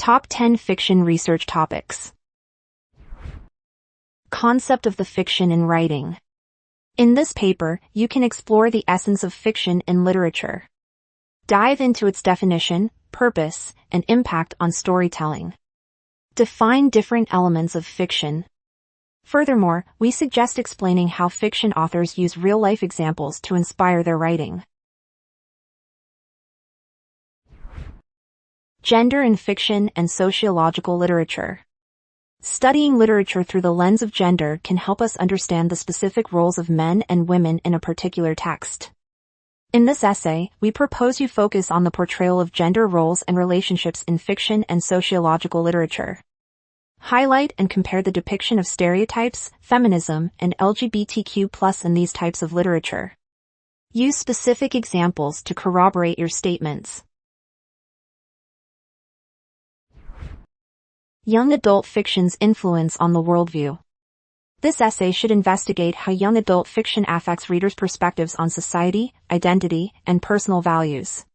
Top 10 Fiction Research Topics. Concept of the fiction in writing. In this paper, you can explore the essence of fiction in literature. Dive into its definition, purpose, and impact on storytelling. Define different elements of fiction. Furthermore, we suggest explaining how fiction authors use real-life examples to inspire their writing. Gender in fiction and sociological literature. Studying literature through the lens of gender can help us understand the specific roles of men and women in a particular text. In this essay, we propose you focus on the portrayal of gender roles and relationships in fiction and sociological literature. Highlight and compare the depiction of stereotypes, feminism, and LGBTQ+ in these types of literature. Use specific examples to corroborate your statements. Young adult fiction's influence on the worldview. This essay should investigate how young adult fiction affects readers' perspectives on society, identity, and personal values.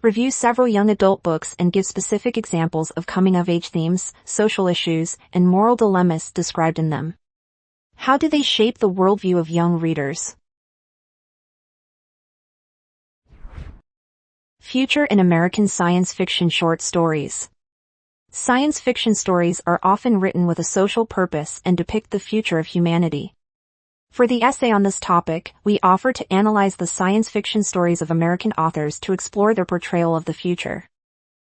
Review several young adult books and give specific examples of coming-of-age themes, social issues, and moral dilemmas described in them. How do they shape the worldview of young readers? Future in American science fiction short stories. Science fiction stories are often written with a social purpose and depict the future of humanity. For the essay on this topic, we offer to analyze the science fiction stories of American authors to explore their portrayal of the future.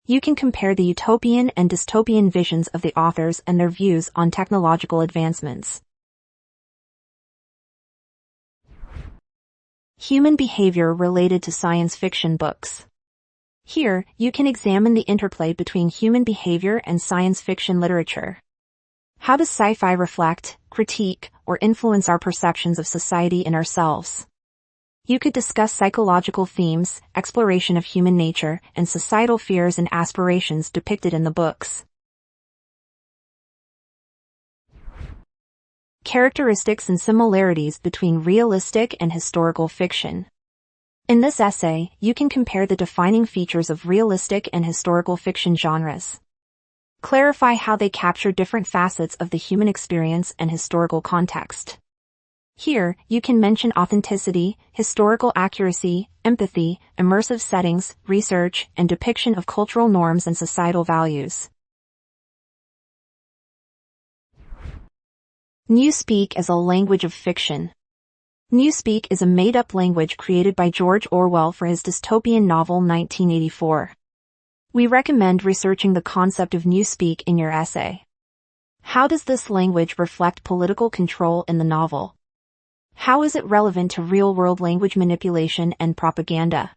You can compare the utopian and dystopian visions of the authors and their views on technological advancements. Human behavior related to science fiction books. Here, you can examine the interplay between human behavior and science fiction literature. How does sci-fi reflect, critique, or influence our perceptions of society and ourselves? You could discuss psychological themes, exploration of human nature, and societal fears and aspirations depicted in the books. Characteristics and similarities between realistic and historical fiction. In this essay, you can compare the defining features of realistic and historical fiction genres. Clarify how they capture different facets of the human experience and historical context. Here, you can mention authenticity, historical accuracy, empathy, immersive settings, research, and depiction of cultural norms and societal values. Newspeak as a language of fiction. Newspeak is a made-up language created by George Orwell for his dystopian novel 1984. We recommend researching the concept of Newspeak in your essay. How does this language reflect political control in the novel? How is it relevant to real-world language manipulation and propaganda?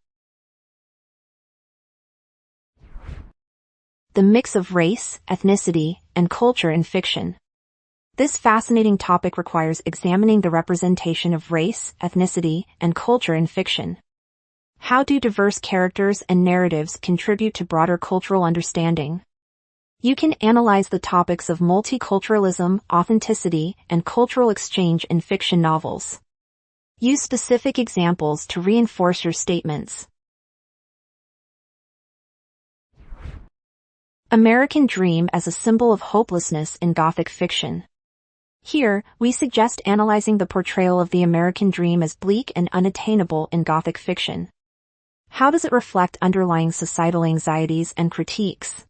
The mix of race, ethnicity, and culture in fiction. This fascinating topic requires examining the representation of race, ethnicity, and culture in fiction. How do diverse characters and narratives contribute to broader cultural understanding? You can analyze the topics of multiculturalism, authenticity, and cultural exchange in fiction novels. Use specific examples to reinforce your statements. American Dream as a symbol of hopelessness in Gothic fiction. Here, we suggest analyzing the portrayal of the American dream as bleak and unattainable in Gothic fiction. How does it reflect underlying societal anxieties and critiques?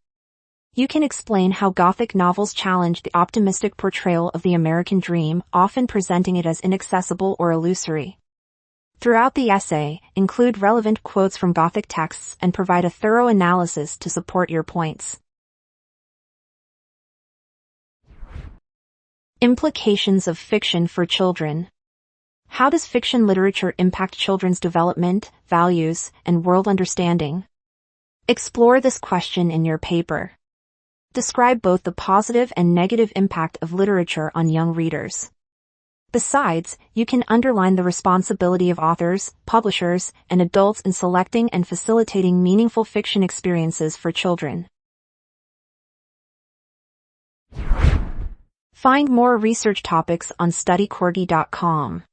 You can explain how Gothic novels challenge the optimistic portrayal of the American dream, often presenting it as inaccessible or illusory. Throughout the essay, include relevant quotes from Gothic texts and provide a thorough analysis to support your points. Implications of fiction for children. How does fiction literature impact children's development, values, and world understanding? Explore this question in your paper. Describe both the positive and negative impact of literature on young readers. Besides, you can underline the responsibility of authors, publishers, and adults in selecting and facilitating meaningful fiction experiences for children. Find more research topics on studycorgi.com.